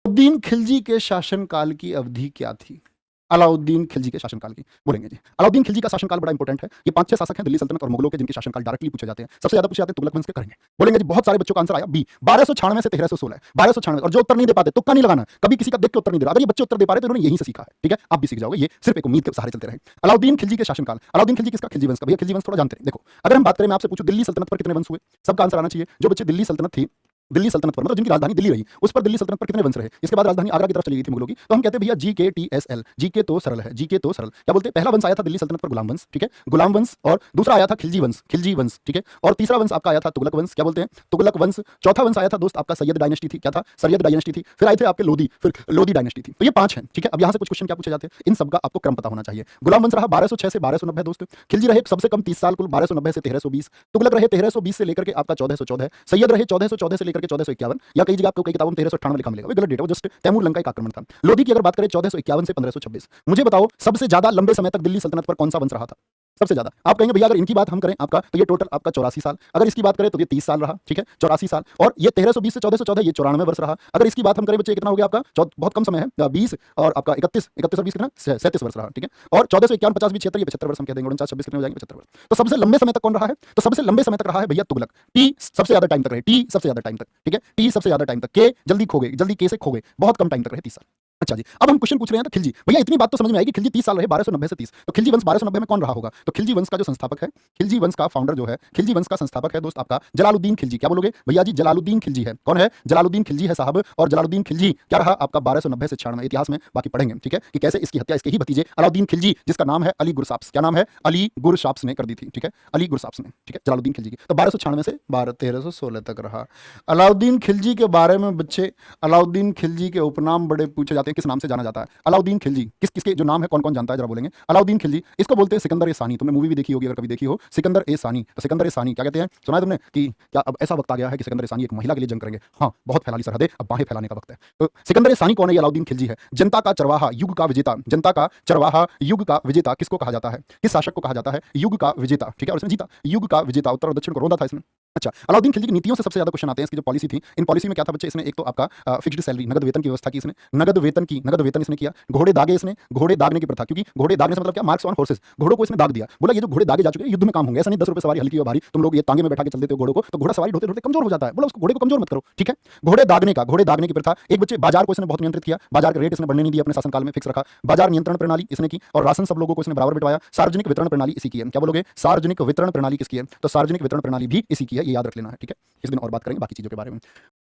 अलाउद्दीन खिलजी के शासनकाल की अवधि क्या थी? अलाउद्दीन खिलजी के शासनकाल की बोलेंगे जी। अलाउद्दीन खिलजी का शासनकाल बड़ा इंपॉर्टेंट है। ये 5-6 शासक हैं दिल्ली सल्तनत और मुगलों के जिनके शासनकाल डायरेक्टली पूछे जाते हैं। सबसे ज्यादा पूछे जाते हैं तुगलक वंश के करेंगे। बोलेंगे जी बहुत सारे बच्चों का आंसर आया बी 1296 से 1316 1296 और जो उत्तर नहीं दे पाते तुक्का नहीं लगाना, कभी किसी का देख के उत्तर नहीं दे रहा। अगर ये बच्चे उत्तर दे पा रहे तो इन्होंने यहीं से सीखा है, ठीक है? आप भी सीख जाओगे, ये सिर्फ एक उम्मीद के सहारे चलते रहे। अलाउद्दीन खिलजी के शासनकाल। अलाउद्दीन खिलजी किसका? खिलजी वंश का। भैया खिलजी वंश थोड़ा जानते हैं। देखो अगर हम बात करें, मैं आपसे पूछूं दिल्ली सल्तनत पर कितने वंश हुए? सबका आंसर आना चाहिए। जो बच्चे दिल्ली सल्तनत थी, दिल्ली सल्तनत पर मतलब जिनकी राजधानी दिल्ली रही, उस पर दिल्ली सल्तनत पर कितने वंश रहे? इसके बाद राजधानी आगरा की तरफ चली गई थी मुगलों की, तो हम कहते हैं भैया GKTSL। जीके तो सरल है, जीके तो सरल। क्या बोलते हैं? पहला वंश आया था दिल्ली सल्तनत पर गुलाम वंश, ठीक है? गुलाम वंश। और दूसरा आया था खिलजी वंश, खिलजी वंश, ठीक है? और तीसरा वंश आपका आया था तुगलक वंश। क्या बोलते हैं? तुगलक वंश। चौथा वंश आया था दोस्त आपका सैयद डायनेस्टी थी। क्या था? सैयद डायनेस्टी थी। फिर आए थे आपके लोधी, फिर लोधी डायनेस्टी थी। तो ये 5 हैं, ठीक है? अब यहां से कुछ क्वेश्चन क्या पूछे जाते हैं, इन सबका आपको क्रम पता होना चाहिए। गुलाम वंश रहा 1206 से 1290 दोस्त। खिलजी रहे सबसे कम 30 साल कुल 1290 से 1320। तुगलक रहे 1320 से लेकर के आपका 1414। सैयद रहे 1414 से लेकर के 1451, या कई जगह आपको कई किताबों में 1398 लिखा मिलेगा, वो गलत डेट है, वो जस्ट तैमूर लंका का आक्रमण था। लोधी की अगर बात करें 1451 से 1526। मुझे बताओ सबसे ज्यादा लंबे समय तक दिल्ली सल्तनत पर कौन सा वंश रहा था? सबसे ज्यादा। आप कहेंगे भैया अगर इनकी बात हम करें आपका, तो ये टोटल आपका 84 साल। अगर इसकी बात करें तो ये 30 साल रहा, ठीक है? 84 साल। और ये 1320 से 1414 ये 94 वर्ष रहा। अगर इसकी बात हम करें बच्चे, कितना हो गया आपका? बहुत कम समय है, 20 और आपका 31 और 20 कितना? 37 वर्ष रहा, ठीक है? और 1451 50 भी 76 ये 75 वर्ष हम कह देंगे। 49 26 कितने हो जाएंगे? 75 वर्ष। तो सबसे लंबे समय तक कौन रहा है? तो सबसे लंबे समय तक रहा है भैया तुगलक। टी सबसे ज्यादा टाइम तक रहे, टी सबसे ज्यादा टाइम तक, ठीक है? टी सबसे ज्यादा टाइम तक। के जल्दी खो गए, जल्दी के से खो गए, बहुत कम टाइम तक रहे, 30 साल। अच्छा जी, अब हम क्वेश्चन पूछ रहे हैं तो खिलजी। भैया इतनी बात तो समझ में आएगी, खिलजी 30 साल रहे 1290 से 30। तो खिलजी वंश 1290 में कौन रहा होगा? तो खिलजी वंश का जो संस्थापक है, खिलजी वंश का फाउंडर जो है, खिलजी वंश का संस्थापक है दोस्त आपका जलालुद्दीन खिलजी। क्या बोलोगे भैया जी? जलालुद्दीन खिलजी है। कौन है? जलालुद्दीन खिलजी है साहब। और जलालुद्दीन खिलजी क्या रहा आपका? 1290 से 96। इतिहास में बाकी पढ़ेंगे, ठीक है? कि कैसे इसकी हत्या इसके ही भतीजे अलाउद्दीन खिलजी, जिसका नाम है अली गुरसाप्स। क्या नाम है? अली गुरसाप्स ने कर दी थी, ठीक है? अली गुरसाप्स ने, ठीक है? जलालुद्दीन खिलजी की। तो 1296 से 1316 तक रहा अलाउद्दीन खिलजी के बारे में बच्चे। अलाउद्दीन खिलजी के उपनाम बड़े पूछे जाते हैं, किस नाम से जाना जाता है अलाउद्दीन खिलजी? किस किसके जो नाम है, कौन कौन जानता है जरा बोलेंगे? अलाउद्दीन खिलजी इसको बोलते हैं सिकंदर ए सानी। तुमने मूवी भी देखी होगी अगर कभी देखी हो, सिकंदर ए सानी। तो सिकंदर ए सानी क्या कहते हैं, सुना है तुमने? कि क्या अब ऐसा वक्त आ गया है कि सिकंदर ए सानी एक महिला के लिए जंग करेंगे? हाँ, बहुत फैलानी सरहदें, अब बाहें फैलाने का वक्त है। तो सिकंदर ए सानी कौन है? ये अलाउद्दीन खिलजी है। जनता का चरवाहा, युग का विजेता। जनता का चरवाहा, युग का विजेता किसको कहा जाता है? किस शासक को कहा जाता है? युग का विजेता, ठीक है? और इसने जीता, युग का विजेता। उत्तर और दक्षिण को रोंदा था इसने। अच्छा, अलाउद्दीन खिलजी की नीतियों से सबसे ज्यादा क्वेश्चन आते हैं। इसकी जो पॉलिसी थी, इन पॉलिसी में क्या था बच्चे? इसने एक तो आपका फिक्स्ड सैलरी, नगद वेतन की व्यवस्था की इसने। नगद वेतन इसने किया। घोड़े दागे इसने, घोड़े दागने की प्रथा, क्योंकि घोड़े दागने से मतलब क्या? मार्क्स ऑन हॉर्सेस, घोड़ों को इसने दाग दिया। बोला ये जो घोड़े दागे जा चुके हैं युद्ध में काम होंगे, ऐसा नहीं 10 रुपए सवारी हल्की और भारी तुम लोग ये तांगे में बैठा के चल देते हो घोड़ों को, तो घोड़ा सवारी ढोते ढोते कमजोर हो जाता है। बोला उसको घोड़े को कमजोर मत करो, ठीक है? घोड़े दागने की प्रथा। एक बच्चे बाजार को इसने बहुत नियंत्रित किया, बाजार के रेट इसने बढ़ने नहीं दिया, अपने शासनकाल में फिक्स रखा। बाजार नियंत्रण प्रणाली इसने की। और राशन सब लोगों को इसने बराबर बिटवाया। सार्वजनिक वितरण प्रणाली इसी की है। क्या बोलोगे? सार्वजनिक वितरण प्रणाली किसकी है? तो सार्वजनिक वितरण प्रणाली भी इसी की है, ये याद रख लेना है, ठीक है? इस दिन और बात करेंगे बाकी चीजों के बारे में।